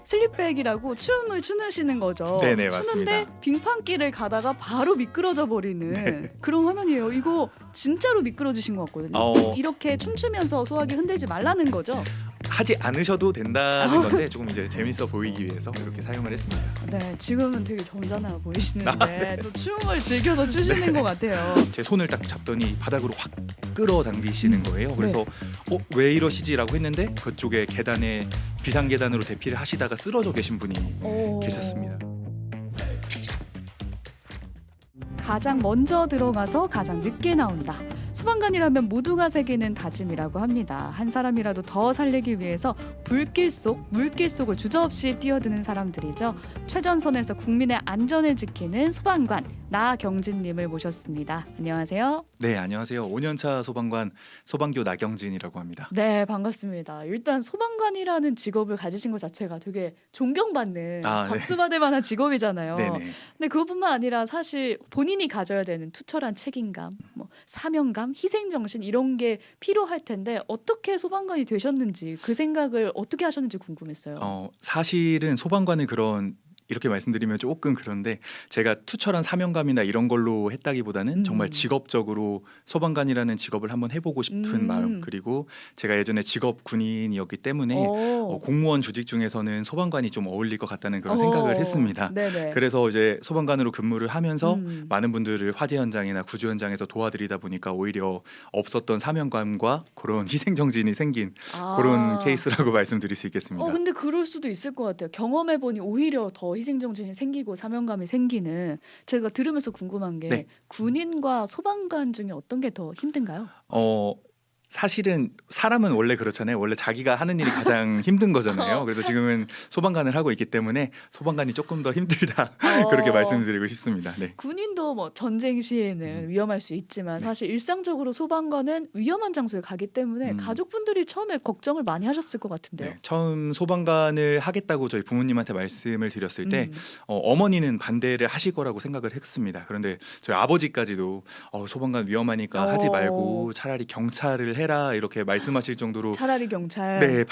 슬립백이라고 춤을 추시는 거죠. 네네, 추는데 맞습니다. 빙판길을 가다가 바로 미끄러져 버리는 그런 화면이에요. 이거 진짜로 미끄러지신 것 같거든요. 이렇게 춤추면서 소화기 흔들지 말라는 거죠. 하지 않으셔도 된다는 건데 조금 이제 재밌어 보이기 위해서 이렇게 사용을 했습니다. 네, 지금은 되게 점잖아 보이시는데 또 춤을 즐겨서 추시는 것 같아요. 제 손을 딱 잡더니 바닥으로 확 끌어당기시는 거예요. 그래서 왜 이러시지라고 했는데 그쪽에 계단에 비상 계단으로 대피를 하시다가 쓰러져 계신 분이 계셨습니다. 가장 먼저 들어가서 가장 늦게 나온다. 소방관이라면 모두가 새기는 다짐이라고 합니다. 한 사람이라도 더 살리기 위해서 불길 속, 물길 속을 주저없이 뛰어드는 사람들이죠. 최전선에서 국민의 안전을 지키는 소방관 나경진님을 모셨습니다. 안녕하세요. 네, 안녕하세요. 5년차 소방관 소방교 나경진이라고 합니다. 네, 반갑습니다. 일단 소방관이라는 직업을 가지신 것 자체가 되게 존경받는 박수 받을 만한 직업이잖아요. 네네. 근데 그것뿐만 아니라 사실 본인이 가져야 되는 투철한 책임감, 뭐 사명감, 희생정신 이런 게 필요할 텐데 어떻게 소방관이 되셨는지 그 생각을 어떻게 하셨는지 궁금했어요. 사실은 소방관을 이렇게 말씀드리면 조금 그런데 제가 투철한 사명감이나 이런 걸로 했다기보다는 정말 직업적으로 소방관이라는 직업을 한번 해보고 싶은 마음, 그리고 제가 예전에 직업 군인이었기 때문에 공무원 조직 중에서는 소방관이 좀 어울릴 것 같다는 그런 생각을 했습니다. 네네. 그래서 이제 소방관으로 근무를 하면서 많은 분들을 화재 현장이나 구조 현장에서 도와드리다 보니까 오히려 없었던 사명감과 그런 희생정신이 생긴 그런 케이스라고 말씀드릴 수 있겠습니다. 근데 그럴 수도 있을 것 같아요. 경험해보니 오히려 더 희생정신이 생기고 사명감이 생기는. 제가 들으면서 궁금한 게 군인과 소방관 중에 어떤 게 더 힘든가요? 사실은 사람은 원래 그렇잖아요. 원래 자기가 하는 일이 가장 힘든 거잖아요. 그래서 지금은 소방관을 하고 있기 때문에 소방관이 조금 더 힘들다 그렇게 말씀드리고 싶습니다. 네. 군인도 뭐 전쟁 시에는 위험할 수 있지만 사실 일상적으로 소방관은 위험한 장소에 가기 때문에 가족분들이 처음에 걱정을 많이 하셨을 것 같은데요. 네, 처음 소방관을 하겠다고 저희 부모님한테 말씀을 드렸을 때 어머니는 반대를 하실 거라고 생각을 했습니다. 그런데 저희 아버지까지도 소방관 위험하니까 하지 말고 차라리 경찰을 해라 이렇게 말씀하실 정도로 차라리 경찰. 네,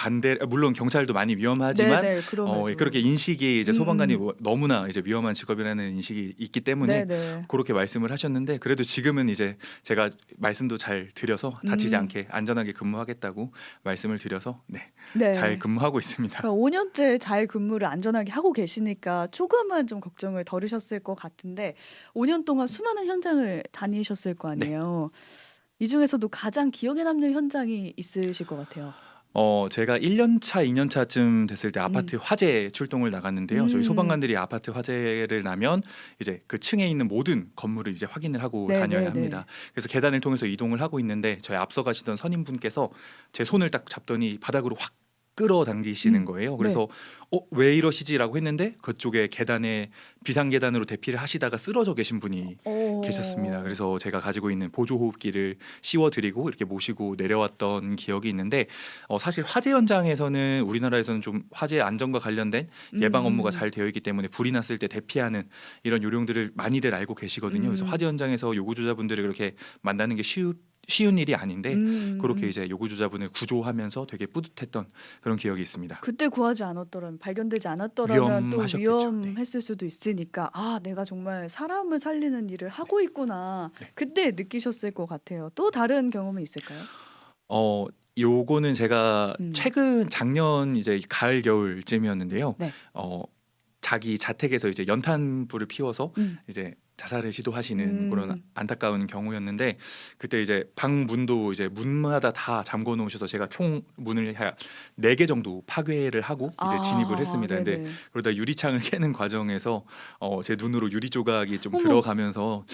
물론 경찰도 많이 위험하지만 네네, 그럼에도. 그렇게 인식이 이제 소방관이 너무나 이제 위험한 직업이라는 인식이 있기 때문에 네네. 그렇게 말씀을 하셨는데 그래도 지금은 이제 제가 말씀도 잘 드려서 다치지 않게 안전하게 근무하겠다고 말씀을 드려서 잘 근무하고 있습니다. 그러니까 5년째 잘 근무를 안전하게 하고 계시니까 조금은 좀 걱정을 덜으셨을 것 같은데 5년 동안 수많은 현장을 다니셨을 거 아니에요. 이 중에서도 가장 기억에 남는 현장이 있으실 것 같아요. 제가 1년 차, 2년 차쯤 됐을 때 아파트 화재 출동을 나갔는데요. 저희 소방관들이 아파트 화재를 나면 이제 그 층에 있는 모든 건물을 이제 확인을 하고 다녀야 합니다. 그래서 계단을 통해서 이동을 하고 있는데 저희 앞서 가시던 선임분께서 제 손을 딱 잡더니 바닥으로 확 끌어당기시는 거예요. 그래서 왜 이러시지라고 했는데 그쪽에 계단에 비상 계단으로 대피를 하시다가 쓰러져 계신 분이 계셨습니다. 그래서 제가 가지고 있는 보조호흡기를 씌워드리고 이렇게 모시고 내려왔던 기억이 있는데 사실 화재 현장에서는 우리나라에서는 좀 화재 안전과 관련된 예방 업무가 잘 되어 있기 때문에 불이 났을 때 대피하는 이런 요령들을 많이들 알고 계시거든요. 그래서 화재 현장에서 요구조자분들을 그렇게 만나는 게 쉬운 일이 아닌데 그렇게 이제 요구조자분을 구조하면서 되게 뿌듯했던 그런 기억이 있습니다. 그때 구하지 않았더라면, 발견되지 않았더라면 또 위험하셨겠죠. 위험했을 수도 있으니까 내가 정말 사람을 살리는 일을 하고 있구나. 그때 느끼셨을 것 같아요. 또 다른 경험이 있을까요? 요거는 제가 작년 이제 가을 겨울쯤이었는데요. 자기 자택에서 이제 연탄불을 피워서 이제 자살을 시도하시는 그런 안타까운 경우였는데 그때 이제 방 문도 이제 문마다 다 잠궈 놓으셔서 제가 총 문을 4개 정도 파괴를 하고 이제 진입을 했습니다. 근데 그러다 유리창을 깨는 과정에서 제 눈으로 유리 조각이 좀 들어가면서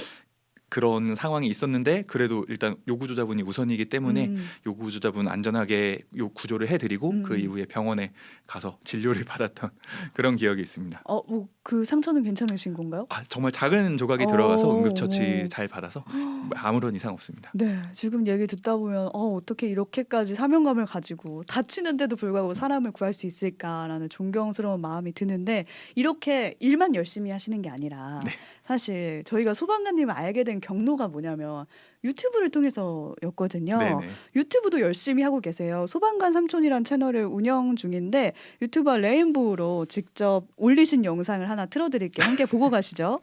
그런 상황이 있었는데 그래도 일단 요구조자분이 우선이기 때문에 요구조자분 안전하게 구조를 해드리고 그 이후에 병원에 가서 진료를 받았던 그런 기억이 있습니다. 뭐 그 상처는 괜찮으신 건가요? 정말 작은 조각이 들어가서 응급처치 잘 받아서 아무런 이상 없습니다. 네, 지금 얘기 듣다 보면 어떻게 이렇게까지 사명감을 가지고 다치는데도 불구하고 사람을 구할 수 있을까라는 존경스러운 마음이 드는데 이렇게 일만 열심히 하시는 게 아니라 사실 저희가 소방관님을 알게 된 된 경로가 뭐냐면 유튜브를 통해서였거든요. 네네. 유튜브도 열심히 하고 계세요. 소방관 삼촌이란 채널을 운영 중인데 유튜버 레인보우로 직접 올리신 영상을 하나 틀어드릴게요. 함께 보고 가시죠.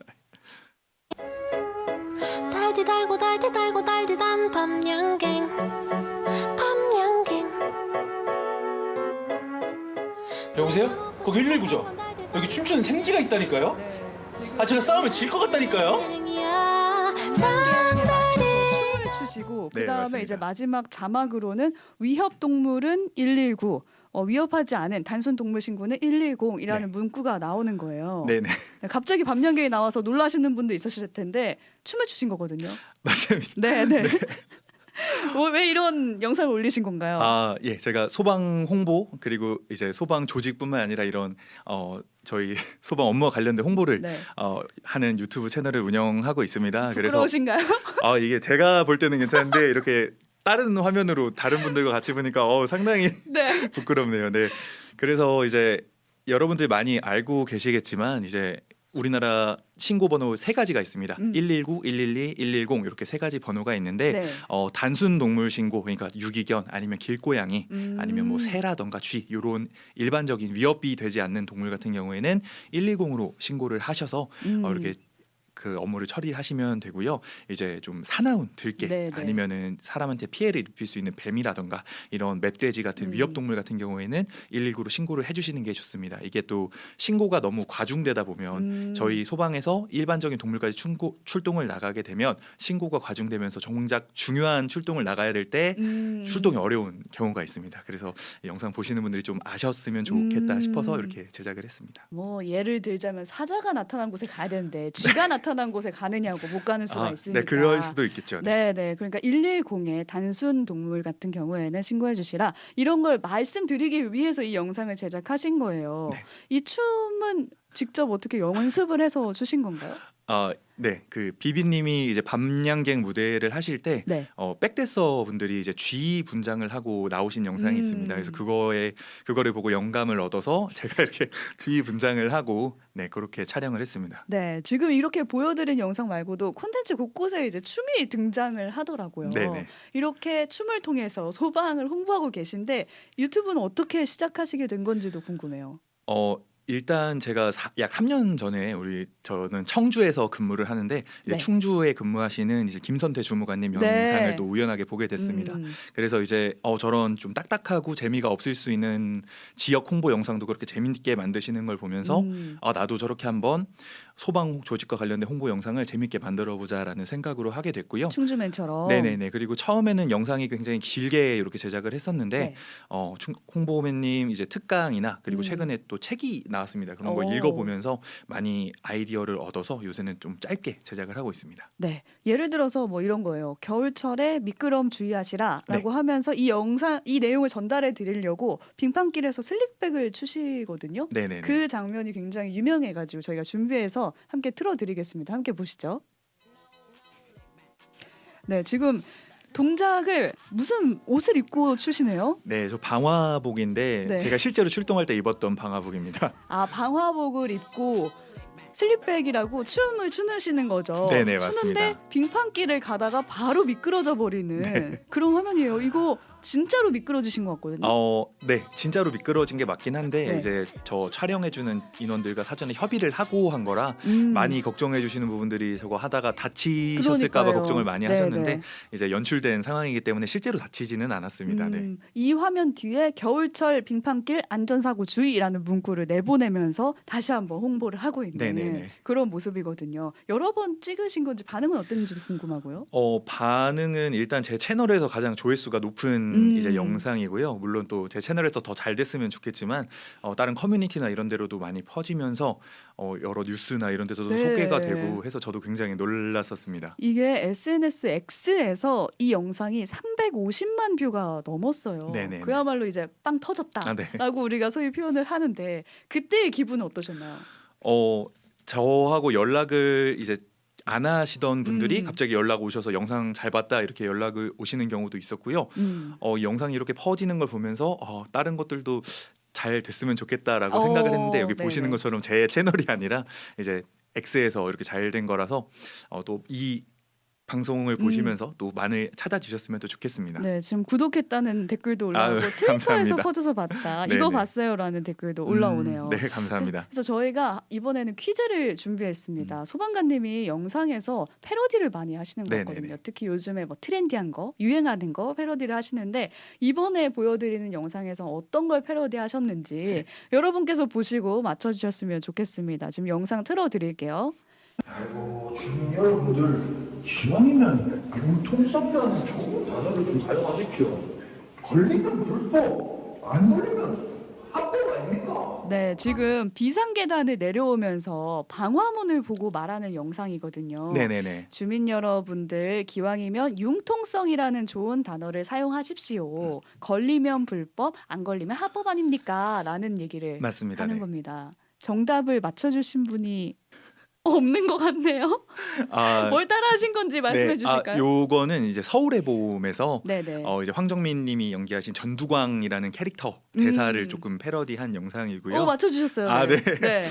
달디 달고 달디 달고 달디 단 밤양갱 밤양갱 여보세요? 거기 119죠? 여기 춤추는 생쥐가 있다니까요? 아 제가 싸우면 질 것 같다니까요? 야 상다리 춤을 추시고 네, 그다음에 맞습니다. 이제 마지막 자막으로는 위협 동물은 119, 위협하지 않은 단순 동물 신고는 110이라는 네. 문구가 나오는 거예요. 네네. 갑자기 밤양갱이 나와서 놀라시는 분도 있으실 텐데 춤을 추신 거거든요. 맞습니다. 네, 네. 왜 이런 영상을 올리신 건가요? 아, 예. 제가 소방 홍보 그리고 이제 소방 조직뿐만 아니라 이런 저희 소방 업무와 관련된 홍보를 네. 하는 유튜브 채널을 운영하고 있습니다. 그래서 부끄러우신가요? 이게 제가 볼 때는 괜찮은데 이렇게 다른 화면으로 다른 분들과 같이 보니까 상당히 네. 부끄럽네요. 네. 그래서 이제 여러분들 많이 알고 계시겠지만 이제 우리나라 신고 번호 세 가지가 있습니다. 119, 112, 110 이렇게 세 가지 번호가 있는데 네. 단순 동물 신고 그러니까 유기견 아니면 길고양이 아니면 뭐 음. 새라던가 쥐 이런 일반적인 위협이 되지 않는 동물 같은 경우에는 120으로 신고를 하셔서 이렇게 그 업무를 처리하시면 되고요. 이제 좀 사나운 들개 네, 네. 아니면은 사람한테 피해를 입힐 수 있는 뱀이라던가 이런 멧돼지 같은 위협 동물 같은 경우에는 119로 신고를 해주시는 게 좋습니다. 이게 또 신고가 너무 과중되다 보면 저희 소방에서 일반적인 동물까지 출동을 나가게 되면 신고가 과중되면서 정작 중요한 출동을 나가야 될 때 출동이 어려운 경우가 있습니다. 그래서 이 영상 보시는 분들이 좀 아셨으면 좋겠다 싶어서 이렇게 제작을 했습니다. 뭐 예를 들자면 사자가 나타난 곳에 가야 되는데 쥐가 나타난 곳에 가느냐고 못 가는 수가 있으니까. 네, 그럴 수도 있겠죠. 네. 네, 네. 그러니까 110에 단순 동물 같은 경우에는 신고해 주시라. 이런 걸 말씀드리기 위해서 이 영상을 제작하신 거예요. 네. 이 춤은 직접 어떻게 연습을 해서 추신 건가요? 네, 그 비비님이 이제 밤양갱 무대를 하실 때 네. 백댄서 분들이 이제 쥐 분장을 하고 나오신 영상이 있습니다. 그래서 그거를 보고 영감을 얻어서 제가 이렇게 쥐 분장을 하고 네 그렇게 촬영을 했습니다. 네, 지금 이렇게 보여드린 영상 말고도 콘텐츠 곳곳에 이제 춤이 등장을 하더라고요. 네네. 이렇게 춤을 통해서 소방을 홍보하고 계신데 유튜브는 어떻게 시작하시게 된 건지도 궁금해요. 일단 제가 약 3년 전에 저는 청주에서 근무를 하는데 이제 네. 충주에 근무하시는 이제 김선태 주무관님 네. 영상을 또 우연하게 보게 됐습니다. 그래서 이제 저런 좀 딱딱하고 재미가 없을 수 있는 지역 홍보 영상도 그렇게 재밌게 만드시는 걸 보면서 나도 저렇게 한번 소방 조직과 관련된 홍보 영상을 재밌게 만들어 보자라는 생각으로 하게 됐고요. 충주맨처럼. 네네네. 그리고 처음에는 영상이 굉장히 길게 이렇게 제작을 했었는데 네. 홍보맨님 이제 특강이나 그리고 최근에 또 책이 나왔습니다. 그런 걸 오. 읽어보면서 많이 아이디어를 얻어서 요새는 좀 짧게 제작을 하고 있습니다. 네. 예를 들어서 뭐 이런 거예요. 겨울철에 미끄럼 주의하시라라고 네. 하면서 이 내용을 전달해 드리려고 빙판길에서 슬릭백을 추시거든요. 네네네. 그 장면이 굉장히 유명해 가지고 저희가 준비해서 함께 틀어 드리겠습니다. 함께 보시죠. 네, 지금 동작을 무슨 옷을 입고 추시네요? 네, 저 방화복인데 네. 제가 실제로 출동할 때 입었던 방화복입니다. 아, 방화복을 입고 슬립백이라고 춤을 추시는 거죠. 네네, 추는데 맞습니다. 빙판길을 가다가 바로 미끄러져 버리는 그런 화면이에요. 이거 진짜로 미끄러지신 것 같거든요. 네, 진짜로 미끄러진 게 맞긴 한데 네. 이제 저 촬영해주는 인원들과 사전에 협의를 하고 한 거라 많이 걱정해주시는 부분들이 저거 하다가 다치셨을까봐 그러니까요. 걱정을 많이 네, 하셨는데 네. 이제 연출된 상황이기 때문에 실제로 다치지는 않았습니다. 네. 이 화면 뒤에 겨울철 빙판길 안전사고 주의라는 문구를 내보내면서 다시 한번 홍보를 하고 있는 네네네. 그런 모습이거든요. 여러 번 찍으신 건지 반응은 어땠는지도 궁금하고요. 반응은 일단 제 채널에서 가장 조회수가 높은 이제 영상이고요. 물론 또 제 채널에서 더 잘 됐으면 좋겠지만 다른 커뮤니티나 이런 데로도 많이 퍼지면서 여러 뉴스나 이런 데서도 네. 소개가 되고 해서 저도 굉장히 놀랐었습니다. 이게 SNS X에서 이 영상이 350만 뷰가 넘었어요. 네네네. 그야말로 이제 빵 터졌다라고 네. 우리가 소위 표현을 하는데 그때의 기분은 어떠셨나요? 저하고 연락을 이제 안 하시던 분들이 음. 갑자기 연락 오셔서 영상 잘 봤다 이렇게 연락을 오시는 경우도 있었고요. 이 영상이 이렇게 퍼지는 걸 보면서 다른 것들도 잘 됐으면 좋겠다라고 생각을 했는데 여기 네네. 보시는 것처럼 제 채널이 아니라 이제 X에서 이렇게 잘 된 거라서 또 이 방송을 보시면서 또 많이 찾아주셨으면 또 좋겠습니다. 네, 지금 구독했다는 댓글도 올라오고 트위터에서 감사합니다. 퍼져서 봤다. 네네. 이거 봤어요라는 댓글도 올라오네요. 네, 감사합니다. 그래서 저희가 이번에는 퀴즈를 준비했습니다. 소방관님이 영상에서 패러디를 많이 하시는 것 네네네. 같거든요. 특히 요즘에 뭐 트렌디한 거, 유행하는 거 패러디를 하시는데 이번에 보여드리는 영상에서 어떤 걸 패러디 하셨는지 여러분께서 보시고 맞춰주셨으면 좋겠습니다. 지금 영상 틀어드릴게요. 아이고 주민 여러분들 기왕이면 융통성이라는 좋은 단어를 좀 사용하십시오. 걸리면 불법, 안 걸리면 합법 아닙니까? 네, 지금 비상계단을 내려오면서 방화문을 보고 말하는 영상이거든요. 네네네. 주민 여러분들 기왕이면 융통성이라는 좋은 단어를 사용하십시오. 걸리면 불법, 안 걸리면 합법 아닙니까? 라는 얘기를 맞습니다. 하는 네. 겁니다. 정답을 맞춰주신 분이 없는 것 같네요. 아, 뭘 따라하신 건지 말씀해 네. 주실까요? 요거는 이제 서울의 봄에서 네네. 이제 황정민님이 연기하신 전두광이라는 캐릭터 대사를 조금 패러디한 영상이고요. 맞춰주셨어요. 아, 네. 네. 네.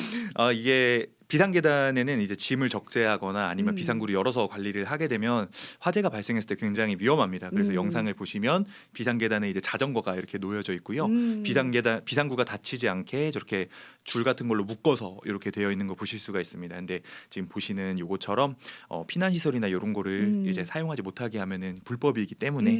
이게 비상계단에는 이제 짐을 적재하거나 아니면 음. 비상구를 열어서 관리를 하게 되면 화재가 발생했을 때 굉장히 위험합니다. 그래서 영상을 보시면 비상계단에 이제 자전거가 이렇게 놓여져 있고요. 비상구가 다치지 않게 저렇게 줄 같은 걸로 묶어서 이렇게 되어 있는 거 보실 수가 있습니다. 근데 지금 보시는 요거처럼 피난 시설이나 이런 거를 이제 사용하지 못하게 하면은 불법이기 때문에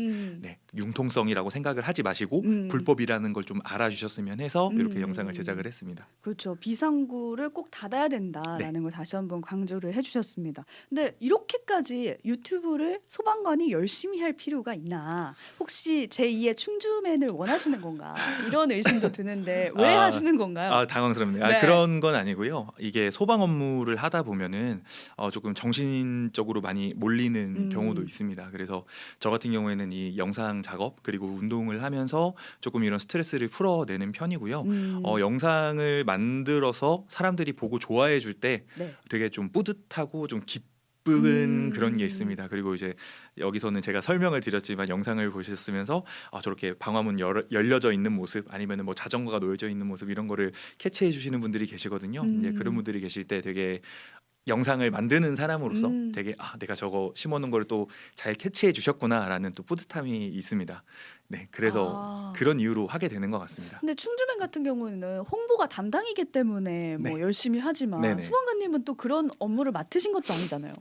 네, 융통성이라고 생각을 하지 마시고 불법이라는 걸 좀 알아주셨으면 해서 이렇게 영상을 제작을 했습니다. 그렇죠. 비상구를 꼭 닫아야 된다라는 걸 다시 한번 강조를 해주셨습니다. 근데 이렇게까지 유튜브를 소방관이 열심히 할 필요가 있나? 혹시 제2의 충주맨을 원하시는 건가? 이런 의심도 드는데 왜 하시는 건가요? 당황스럽네요. 네. 그런 건 아니고요. 이게 소방 업무를 하다 보면은 조금 정신적으로 많이 몰리는 경우도 있습니다. 그래서 저 같은 경우에는 이 영상 작업 그리고 운동을 하면서 조금 이런 스트레스를 풀어내는 편이고요. 영상을 만들어서 사람들이 보고 좋아해 줄 때 네. 되게 좀 뿌듯하고 좀 기쁜 그런 게 있습니다. 그리고 이제 여기서는 제가 설명을 드렸지만 영상을 보셨으면서 저렇게 방화문 열려져 있는 모습 아니면은 뭐 자전거가 놓여져 있는 모습 이런 거를 캐치해 주시는 분들이 계시거든요. 이제 그런 분들이 계실 때 되게 영상을 만드는 사람으로서 되게 내가 저거 심어놓은 걸 또 잘 캐치해 주셨구나라는 또 뿌듯함이 있습니다. 네, 그래서 그런 이유로 하게 되는 것 같습니다. 근데 충주맨 같은 경우는 홍보가 담당이기 때문에 뭐 네. 열심히 하지만 네네. 소방관님은 또 그런 업무를 맡으신 것도 아니잖아요.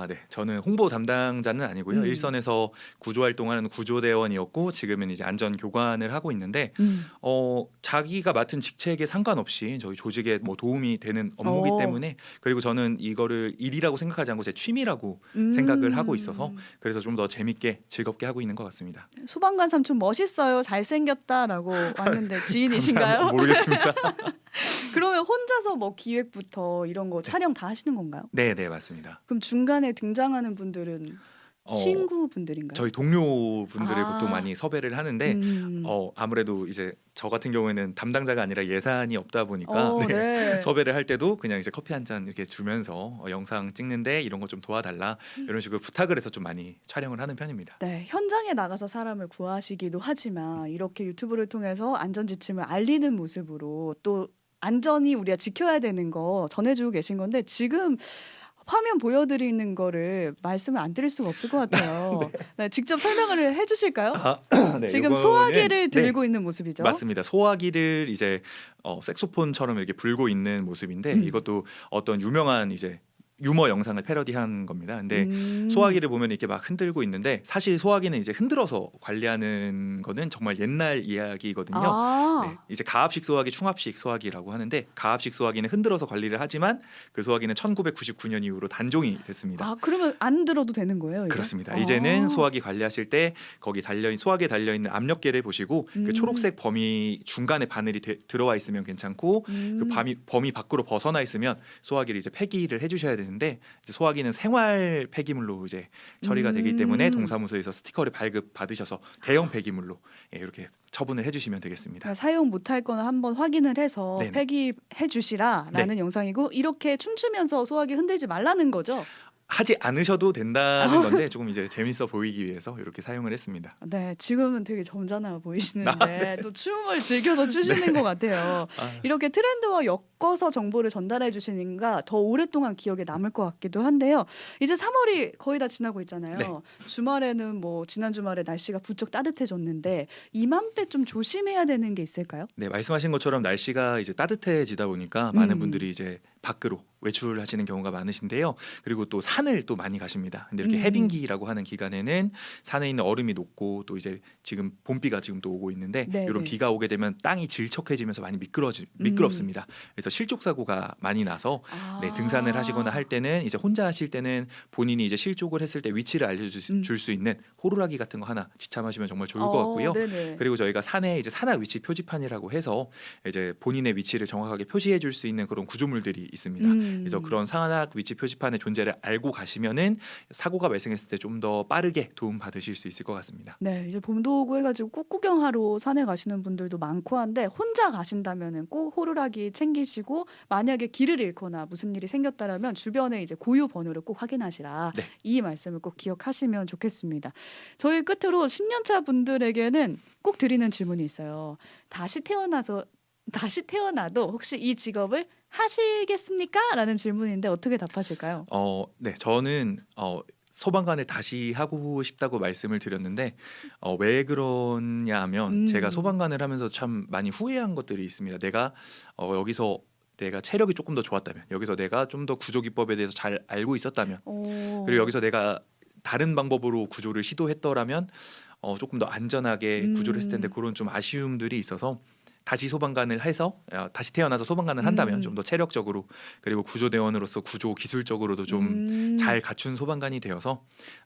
네. 저는 홍보 담당자는 아니고요. 일선에서 구조 활동하는 구조대원이었고 지금은 이제 안전 교관을 하고 있는데 자기가 맡은 직책에 상관없이 저희 조직에 뭐 도움이 되는 업무이기 때문에 그리고 저는 이거를 일이라고 생각하지 않고 제 취미라고 생각을 하고 있어서 그래서 좀 더 재밌게 즐겁게 하고 있는 것 같습니다. 소방관 삼촌 멋있어요. 잘생겼다라고 왔는데 지인이신가요? 모르겠습니다. 그러면 혼자서 뭐 기획부터 이런 거 촬영 다 하시는 건가요? 네, 맞습니다. 그럼 중간에 등장하는 분들은 친구분들인가요? 저희 동료분들을 아. 보통 많이 섭외를 하는데 아무래도 이제 저 같은 경우에는 담당자가 아니라 예산이 없다 보니까 네. 섭외를 할 때도 그냥 이제 커피 한 잔 이렇게 주면서 영상 찍는데 이런 거 좀 도와달라 이런 식으로 부탁을 해서 좀 많이 촬영을 하는 편입니다. 네, 현장에 나가서 사람을 구하시기도 하지만 이렇게 유튜브를 통해서 안전 지침을 알리는 모습으로 또 안전이 우리가 지켜야 되는 거 전해주고 계신 건데 지금 화면 보여드리는 거를 말씀을 안 드릴 수가 없을 것 같아요. 네, 직접 설명을 해주실까요? 네, 지금 요거는- 소화기를 들고 있는 모습이죠. 맞습니다. 소화기를 이제 색소폰처럼 이렇게 불고 있는 모습인데 이것도 어떤 유명한 이제 유머 영상을 패러디한 겁니다. 근데 소화기를 보면 이렇게 막 흔들고 있는데 사실 소화기는 이제 흔들어서 관리하는 거는 정말 옛날 이야기거든요. 네, 이제 가압식 소화기, 충압식 소화기라고 하는데 가압식 소화기는 흔들어서 관리를 하지만 그 소화기는 1999년 이후로 단종이 됐습니다. 그러면 안 들어도 되는 거예요? 이제? 그렇습니다. 이제는 소화기 관리하실 때 거기 소화기에 달려 있는 압력계를 보시고 그 초록색 범위 중간에 바늘이 들어와 있으면 괜찮고 그 범위 밖으로 벗어나 있으면 소화기를 이제 폐기를 해주셔야 되는데 이제 소화기는 생활 폐기물로 이제 처리가 되기 때문에 동사무소에서 스티커를 발급 받으셔서 대형 폐기물로 이렇게 처분을 해주시면 되겠습니다. 그러니까 사용 못할 거는 한번 확인을 해서 네네. 폐기해 주시라라는 영상이고 이렇게 춤추면서 소화기 흔들지 말라는 거죠. 하지 않으셔도 된다는 건데 조금 이제 재밌어 보이기 위해서 이렇게 사용을 했습니다. 네, 지금은 되게 점잖아 보이시는데 또 춤을 즐겨서 추시는 것 같아요. 이렇게 트렌드와 엮어서 정보를 전달해 주시니까 더 오랫동안 기억에 남을 것 같기도 한데요. 이제 3월이 거의 다 지나고 있잖아요. 네. 주말에는 뭐 지난 주말에 날씨가 부쩍 따뜻해졌는데 이맘때 좀 조심해야 되는 게 있을까요? 네, 말씀하신 것처럼 날씨가 이제 따뜻해지다 보니까 많은 음. 분들이 이제 밖으로 외출하시는 경우가 많으신데요. 그리고 또 산을 또 많이 가십니다. 근데 이렇게 음. 해빙기라고 하는 기간에는 산에 있는 얼음이 녹고 또 이제 지금 봄비가 지금 또 오고 있는데 네, 이런 네. 비가 오게 되면 땅이 질척해지면서 많이 미끄럽습니다. 그래서 실족 사고가 많이 나서 네, 등산을 하시거나 할 때는 이제 혼자 하실 때는 본인이 이제 실족을 했을 때 위치를 알려줄 수 있는 호루라기 같은 거 하나 지참하시면 정말 좋을 것 같고요. 네네. 그리고 저희가 산에 이제 산악 위치 표지판이라고 해서 이제 본인의 위치를 정확하게 표시해 줄 수 있는 그런 구조물들이 있습니다. 그래서 그런 산악 위치 표지판의 존재를 알고 가시면은 사고가 발생했을 때 좀 더 빠르게 도움 받으실 수 있을 것 같습니다. 네, 이제 봄도 오고 해가지고 꽃구경하러 산에 가시는 분들도 많고 한데 혼자 가신다면은 꼭 호루라기 챙기시고 만약에 길을 잃거나 무슨 일이 생겼다라면 주변에 이제 고유 번호를 꼭 확인하시라. 네. 이 말씀을 꼭 기억하시면 좋겠습니다. 저희 끝으로 10년차 분들에게는 꼭 드리는 질문이 있어요. 다시 태어나도 혹시 이 직업을 하시겠습니까? 라는 질문인데 어떻게 답하실까요? 네, 저는 소방관을 다시 하고 싶다고 말씀을 드렸는데 왜 그러냐면 제가 소방관을 하면서 참 많이 후회한 것들이 있습니다. 내가 여기서 내가 체력이 조금 더 좋았다면, 여기서 내가 좀 더 구조 기법에 대해서 잘 알고 있었다면, 그리고 여기서 내가 다른 방법으로 구조를 시도했더라면 조금 더 안전하게 구조를 했을 텐데 그런 좀 아쉬움들이 있어서 다시 소방관을 해서 다시 태어나서 소방관을 한다면 좀 더 체력적으로 그리고 구조대원으로서 구조 기술적으로도 좀 잘 갖춘 소방관이 되어서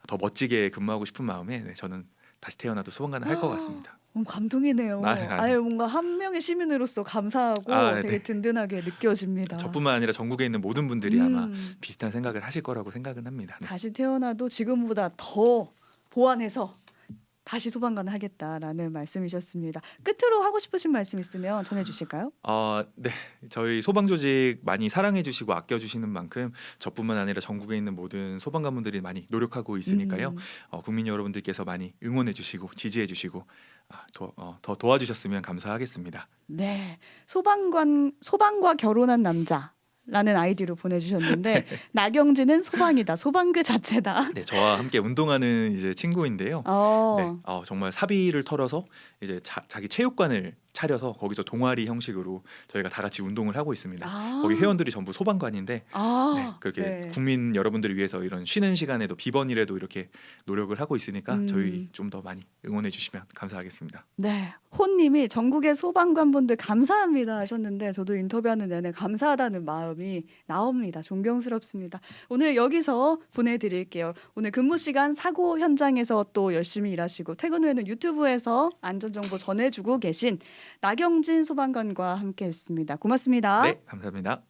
더 멋지게 근무하고 싶은 마음에 네, 저는 다시 태어나도 소방관을 할 것 같습니다. 감동이네요. 아유. 아유, 뭔가 한 명의 시민으로서 감사하고 되게 네. 든든하게 느껴집니다. 저뿐만 아니라 전국에 있는 모든 분들이 아마 음. 비슷한 생각을 하실 거라고 생각은 합니다. 네. 다시 태어나도 지금보다 더 보완해서 다시 소방관을 하겠다라는 말씀이셨습니다. 끝으로 하고 싶으신 말씀 있으면 전해주실까요? 네, 저희 소방 조직 많이 사랑해 주시고 아껴 주시는 만큼 저뿐만 아니라 전국에 있는 모든 소방관분들이 많이 노력하고 있으니까요. 국민 여러분들께서 많이 응원해 주시고 지지해 주시고 더 도와주셨으면 감사하겠습니다. 네, 소방과 결혼한 남자. 라는 아이디로 보내주셨는데 나경진은 소방이다, 소방 그 자체다. 네, 저와 함께 운동하는 이제 친구인데요. 네, 정말 사비를 털어서 이제 자기 체육관을 차려서 거기서 동아리 형식으로 저희가 다 같이 운동을 하고 있습니다. 거기 회원들이 전부 소방관인데 네, 그렇게 국민 여러분들을 위해서 이런 쉬는 시간에도 비번이라도 이렇게 노력을 하고 있으니까 저희 좀 더 많이 응원해 주시면 감사하겠습니다. 네, 호님이 전국의 소방관분들 감사합니다 하셨는데 저도 인터뷰하는 내내 감사하다는 마음이 나옵니다. 존경스럽습니다. 오늘 여기서 보내드릴게요. 오늘 근무 시간 사고 현장에서 또 열심히 일하시고 퇴근 후에는 유튜브에서 안전정보 전해주고 계신 나경진 소방관과 함께했습니다. 고맙습니다. 네, 감사합니다.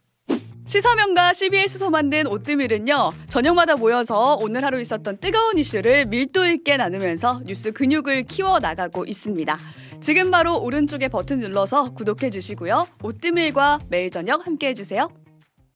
시사명가 CBS에서 만든 오뜨밀은요, 저녁마다 모여서 오늘 하루 있었던 뜨거운 이슈를 밀도 있게 나누면서 뉴스 근육을 키워나가고 있습니다. 지금 바로 오른쪽에 버튼 눌러서 구독해 주시고요. 오뜨밀과 매일 저녁 함께해 주세요.